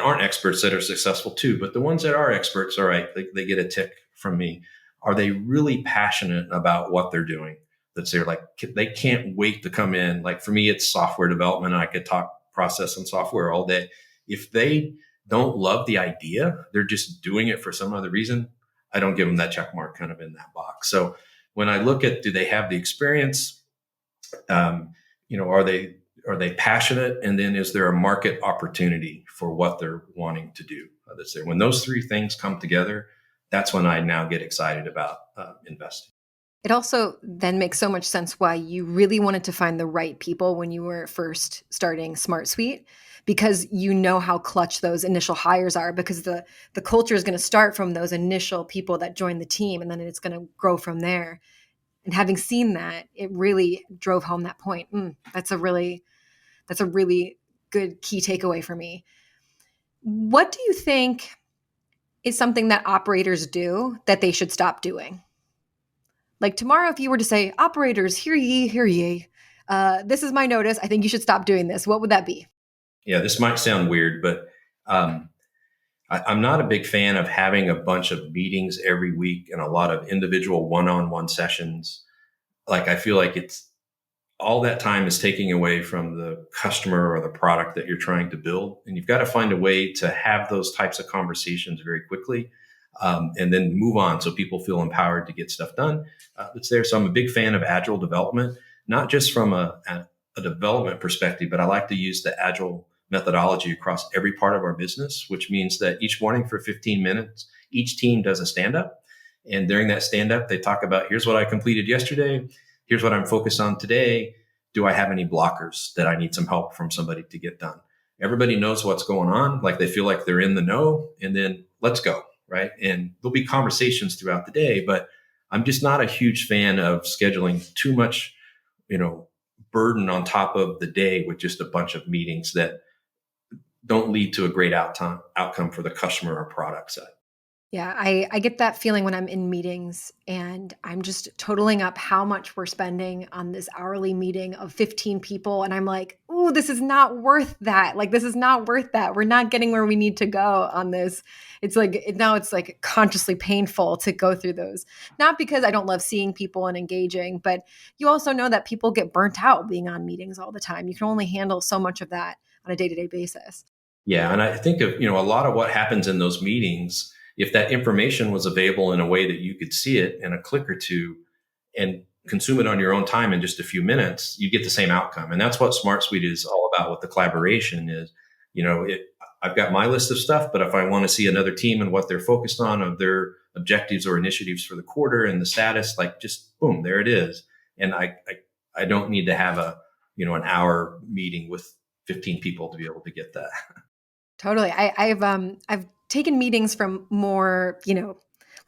aren't experts that are successful too, but the ones that are experts, all right, they get a tick from me. Are they really passionate about what they're doing? That's they're like, they can't wait to come in. Like for me, it's software development. I could talk process and software all day. If they don't love the idea, they're just doing it for some other reason, I don't give them that check mark kind of in that box. So when I look at, do they have the experience? Are they passionate? And then is there a market opportunity for what they're wanting to do? That's there. When those three things come together, that's when I now get excited about investing. It also then makes so much sense why you really wanted to find the right people when you were first starting SmartSuite, because you know how clutch those initial hires are, because the culture is going to start from those initial people that join the team, and then it's going to grow from there. And having seen that, it really drove home that point. That's a really good key takeaway for me. What do you think is something that operators do that they should stop doing? Like tomorrow, if you were to say, operators, hear ye, this is my notice, I think you should stop doing this, what would that be? Yeah, this might sound weird, but I'm not a big fan of having a bunch of meetings every week and a lot of individual one-on-one sessions. Like, I feel like it's all that time is taking away from the customer or the product that you're trying to build. And you've got to find a way to have those types of conversations very quickly, and then move on so people feel empowered to get stuff done. It's there. So I'm a big fan of agile development, not just from a development perspective, but I like to use the agile methodology across every part of our business, which means that each morning for 15 minutes, each team does a stand up. And during that stand up, they talk about, here's what I completed yesterday. Here's what I'm focused on today. Do I have any blockers that I need some help from somebody to get done? Everybody knows what's going on. Like they feel like they're in the know, and then let's go. Right. And there'll be conversations throughout the day, but I'm just not a huge fan of scheduling too much, burden on top of the day with just a bunch of meetings that don't lead to a great outcome for the customer or product side. Yeah, I get that feeling when I'm in meetings and I'm just totaling up how much we're spending on this hourly meeting of 15 people. And I'm like, ooh, this is not worth that. Like, this is not worth that. We're not getting where we need to go on this. Now it's like consciously painful to go through those. Not because I don't love seeing people and engaging, but you also know that people get burnt out being on meetings all the time. You can only handle so much of that on a day-to-day basis. Yeah. And I think of, a lot of what happens in those meetings, if that information was available in a way that you could see it in a click or two and consume it on your own time in just a few minutes, you get the same outcome. And that's what SmartSuite is all about with the collaboration is, I've got my list of stuff, but if I want to see another team and what they're focused on of their objectives or initiatives for the quarter and the status, like just boom, there it is. And I don't need to have an hour meeting with 15 people to be able to get that. Totally. I've taken meetings from more,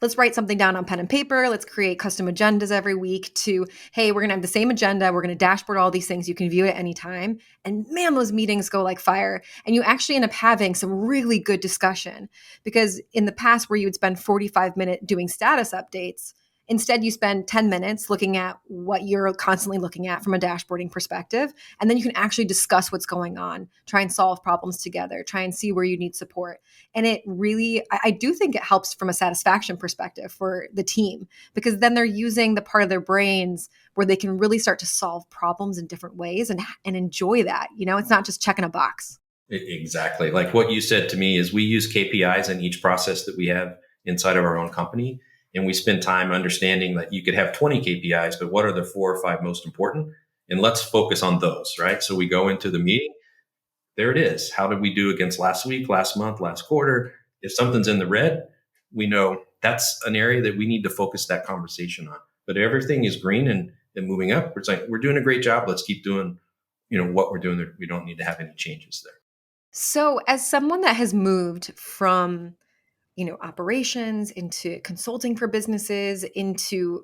let's write something down on pen and paper. Let's create custom agendas every week to, hey, we're going to have the same agenda. We're going to dashboard all these things. You can view it anytime. And man, those meetings go like fire. And you actually end up having some really good discussion because in the past where you would spend 45 minutes doing status updates, instead, you spend 10 minutes looking at what you're constantly looking at from a dashboarding perspective. And then you can actually discuss what's going on, try and solve problems together, try and see where you need support. And it really, I do think it helps from a satisfaction perspective for the team because then they're using the part of their brains where they can really start to solve problems in different ways and enjoy that. It's not just checking a box. Exactly. Like what you said to me is we use KPIs in each process that we have inside of our own company. And we spend time understanding that you could have 20 KPIs, but what are the 4 or 5 most important? And let's focus on those, right? So we go into the meeting. There it is. How did we do against last week, last month, last quarter? If something's in the red, we know that's an area that we need to focus that conversation on. But everything is green and moving up. It's like, we're doing a great job. Let's keep doing, what we're doing there. We don't need to have any changes there. So as someone that has moved from operations into consulting for businesses, into,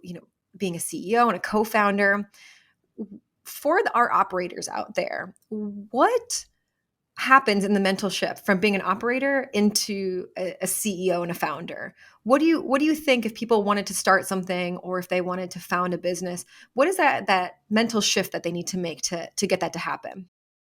being a CEO and a co-founder. For our operators out there, what happens in the mental shift from being an operator into a CEO and a founder? What do you think if people wanted to start something or if they wanted to found a business, what is that mental shift that they need to make to get that to happen?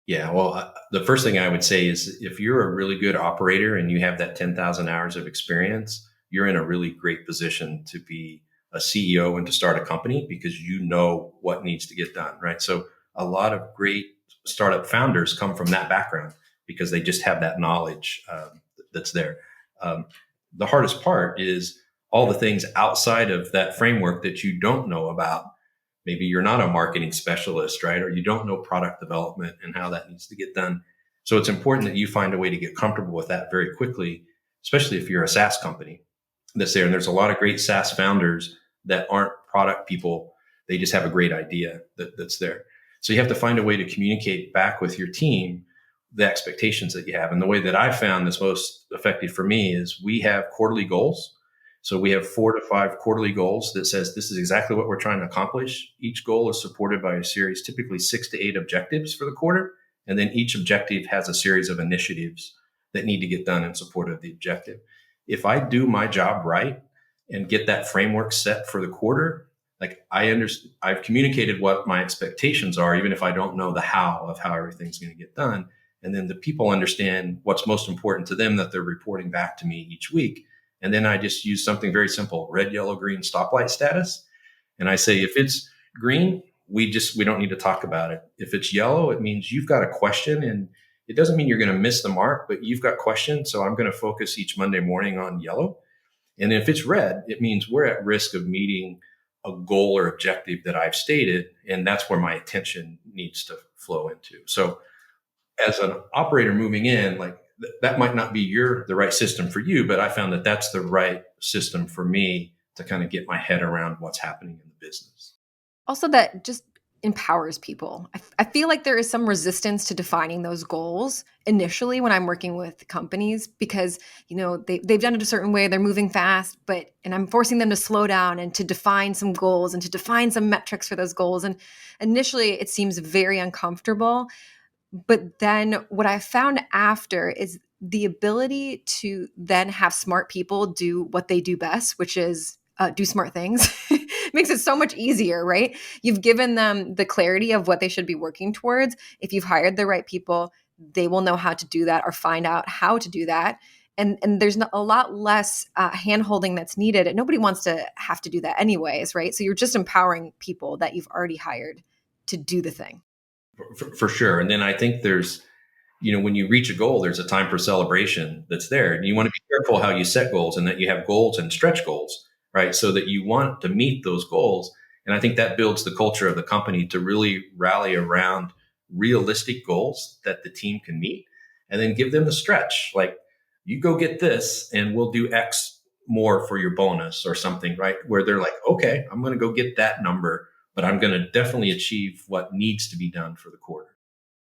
Yeah, well, the first thing I would say is if you're a really good operator and you have that 10,000 hours of experience, you're in a really great position to be a CEO and to start a company because you know what needs to get done, right? So a lot of great startup founders come from that background because they just have that knowledge that's there. The hardest part is all the things outside of that framework that you don't know about. Maybe you're not a marketing specialist, right? Or you don't know product development and how that needs to get done. So it's important that you find a way to get comfortable with that very quickly, especially if you're a SaaS company that's there. And there's a lot of great SaaS founders that aren't product people. They just have a great idea that's there. So you have to find a way to communicate back with your team the expectations that you have. And the way that I found this most effective for me is we have quarterly goals. So we have 4 to 5 quarterly goals that says this is exactly what we're trying to accomplish. Each goal is supported by a series, typically 6 to 8 objectives for the quarter. And then each objective has a series of initiatives that need to get done in support of the objective. If I do my job right and get that framework set for the quarter, like I've communicated what my expectations are, even if I don't know the how of how everything's going to get done. And then the people understand what's most important to them that they're reporting back to me each week. And then I just use something very simple, red, yellow, green stoplight status. And I say, if it's green, we don't need to talk about it. If it's yellow, it means you've got a question, and it doesn't mean you're going to miss the mark, but you've got questions. So I'm going to focus each Monday morning on yellow. And if it's red, it means we're at risk of meeting a goal or objective that I've stated. And that's where my attention needs to flow into. So as an operator moving in, like that might not be the right system for you, but I found that that's the right system for me to kind of get my head around what's happening in the business. Also, that just empowers people. I feel like there is some resistance to defining those goals initially when I'm working with companies because, they've done it a certain way, they're moving fast, and I'm forcing them to slow down and to define some goals and to define some metrics for those goals. And initially it seems very uncomfortable. But then what I found after is the ability to then have smart people do what they do best, which is do smart things. Makes it so much easier, right? You've given them the clarity of what they should be working towards. If you've hired the right people, they will know how to do that or find out how to do that. And there's a lot less hand-holding that's needed. And nobody wants to have to do that anyways, right? So you're just empowering people that you've already hired to do the thing. For sure. And then I think there's, when you reach a goal, there's a time for celebration that's there. And you want to be careful how you set goals and that you have goals and stretch goals, right? So that you want to meet those goals. And I think that builds the culture of the company to really rally around realistic goals that the team can meet and then give them the stretch. Like, you go get this and we'll do X more for your bonus or something, right? Where they're like, okay, I'm going to go get that number, but I'm going to definitely achieve what needs to be done for the quarter.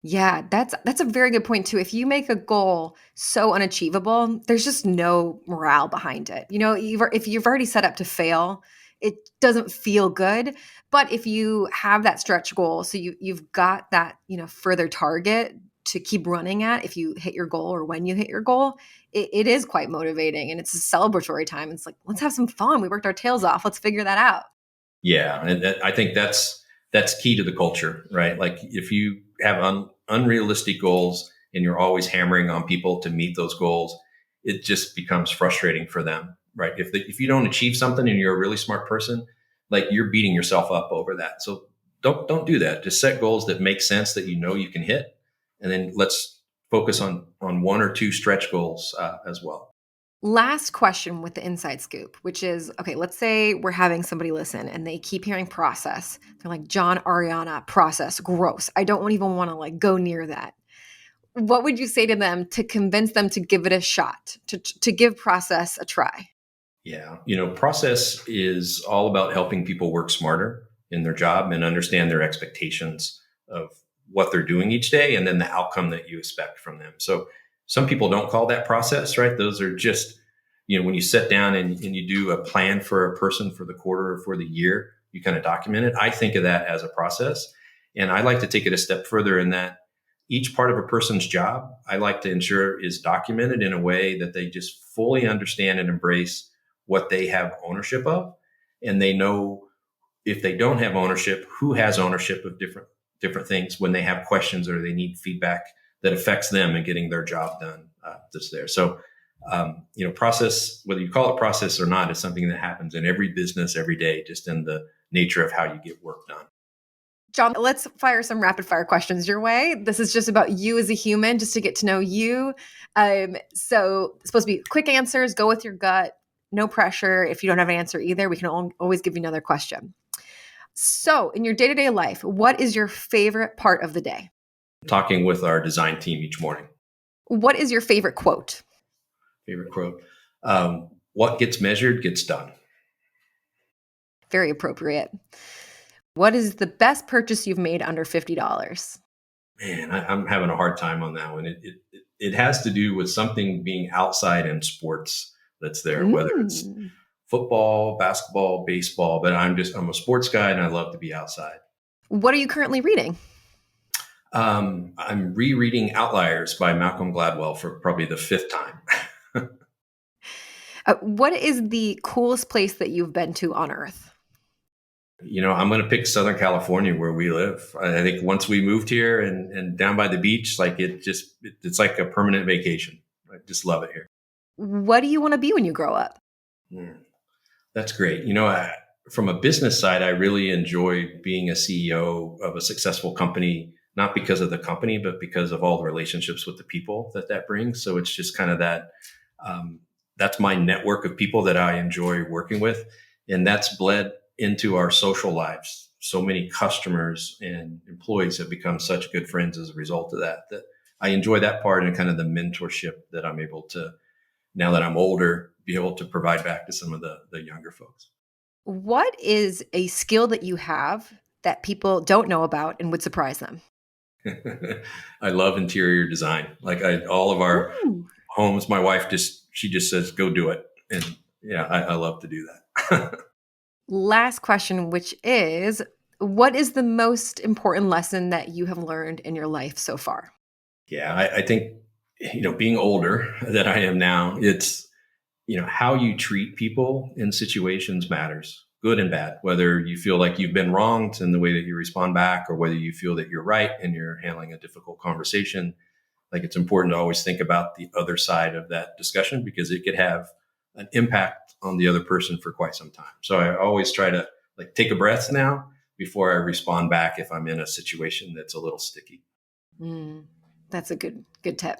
Yeah, that's a very good point too. If you make a goal so unachievable, there's just no morale behind it. If you've already set up to fail, it doesn't feel good. But if you have that stretch goal, so you've got that, further target to keep running at if you hit your goal or when you hit your goal, it is quite motivating and it's a celebratory time. It's like, let's have some fun. We worked our tails off. Let's figure that out. Yeah, and I think that's key to the culture, right? Like, if you have unrealistic goals and you're always hammering on people to meet those goals, it just becomes frustrating for them, right? If you don't achieve something and you're a really smart person, like, you're beating yourself up over that. So don't do that. Just set goals that make sense that you can hit, and then let's focus on one or two stretch goals as well. Last question with the inside scoop, which is, okay, let's say we're having somebody listen and they keep hearing process. They're like, Jon, Ariana, process, gross. I don't even want to go near that. What would you say to them to convince them to give it a shot, to give process a try? Yeah. Process is all about helping people work smarter in their job and understand their expectations of what they're doing each day and then the outcome that you expect from them. So some people don't call that process, right? Those are just, when you sit down and you do a plan for a person for the quarter or for the year, you kind of document it. I think of that as a process. And I like to take it a step further in that each part of a person's job, I like to ensure is documented in a way that they just fully understand and embrace what they have ownership of. And they know if they don't have ownership, who has ownership of different things when they have questions or they need feedback that affects them and getting their job done that's there. So, process, whether you call it process or not, is something that happens in every business every day, just in the nature of how you get work done. Jon, let's fire some rapid fire questions your way. This is just about you as a human, just to get to know you. So it's supposed to be quick answers, go with your gut, no pressure. If you don't have an answer either, we can always give you another question. So in your day-to-day life, what is your favorite part of the day? Talking with our design team each morning. What is your favorite quote? Favorite quote. What gets measured gets done. Very appropriate. What is the best purchase you've made under $50? Man, I'm having a hard time on that one. It has to do with something being outside in sports that's there, whether it's football, basketball, baseball, but I'm a sports guy and I love to be outside. What are you currently reading? I'm rereading Outliers by Malcolm Gladwell for probably the fifth time. What is the coolest place that you've been to on Earth? I'm going to pick Southern California where we live. I think once we moved here and down by the beach, like it's like a permanent vacation. I just love it here. What do you want to be when you grow up? That's great. from a business side, I really enjoy being a CEO of a successful company, not because of the company, but because of all the relationships with the people that brings. So it's just kind of that, that's my network of people that I enjoy working with. And that's bled into our social lives. So many customers and employees have become such good friends as a result of that I enjoy that part and kind of the mentorship that I'm able to, now that I'm older, be able to provide back to some of the younger folks. What is a skill that you have that people don't know about and would surprise them? I love interior design. Like all of our Ooh. homes, my wife she just says, go do it. And yeah, I love to do that. Last question, which is, what is the most important lesson that you have learned in your life so far? Yeah, I think, being older than I am now, it's, how you treat people in situations matters, good and bad, whether you feel like you've been wronged in the way that you respond back, or whether you feel that you're right and you're handling a difficult conversation. Like, it's important to always think about the other side of that discussion, because it could have an impact on the other person for quite some time. So I always try to take a breath now before I respond back if I'm in a situation that's a little sticky. Mm, that's a good tip.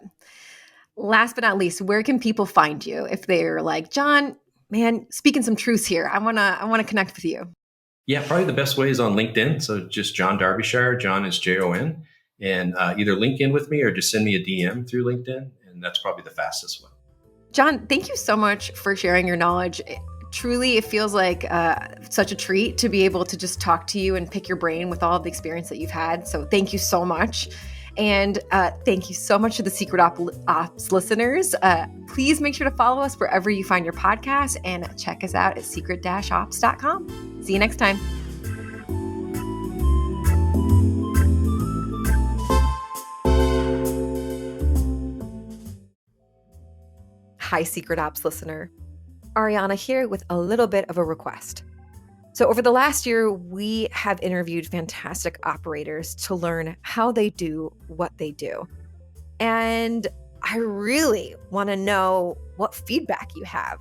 Last but not least, where can people find you if they're like, Jon, man, speaking some truths here. I wanna connect with you. Yeah, probably the best way is on LinkedIn. So just Jon Darbyshire. Jon is Jon. And either link in with me or just send me a DM through LinkedIn. And that's probably the fastest way. Jon, thank you so much for sharing your knowledge. Truly, it feels like such a treat to be able to just talk to you and pick your brain with all of the experience that you've had. So thank you so much. And thank you so much to the Secret Ops listeners. Please make sure to follow us wherever you find your podcast and check us out at secret-ops.com. See you next time. Hi, Secret Ops listener. Ariana here with a little bit of a request. So over the last year, we have interviewed fantastic operators to learn how they do what they do. And I really want to know what feedback you have.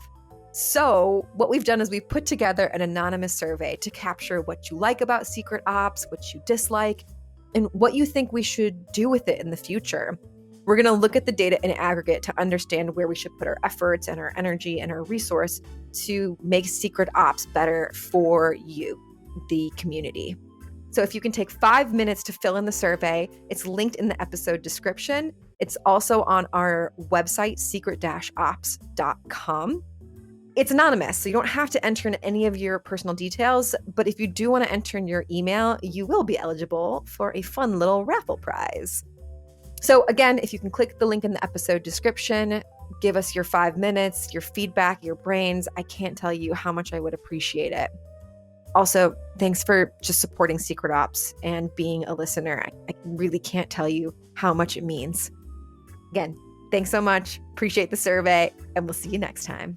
So what we've done is we've put together an anonymous survey to capture what you like about Secret Ops, what you dislike, and what you think we should do with it in the future. We're going to look at the data in aggregate to understand where we should put our efforts and our energy and our resource to make Secret Ops better for you, the community. So if you can take 5 minutes to fill in the survey, it's linked in the episode description. It's also on our website, secret-ops.com. It's anonymous, so you don't have to enter in any of your personal details, but if you do want to enter in your email, you will be eligible for a fun little raffle prize. So again, if you can click the link in the episode description, give us your 5 minutes, your feedback, your brains. I can't tell you how much I would appreciate it. Also, thanks for just supporting Secret Ops and being a listener. I really can't tell you how much it means. Again, thanks so much. Appreciate the survey, and we'll see you next time.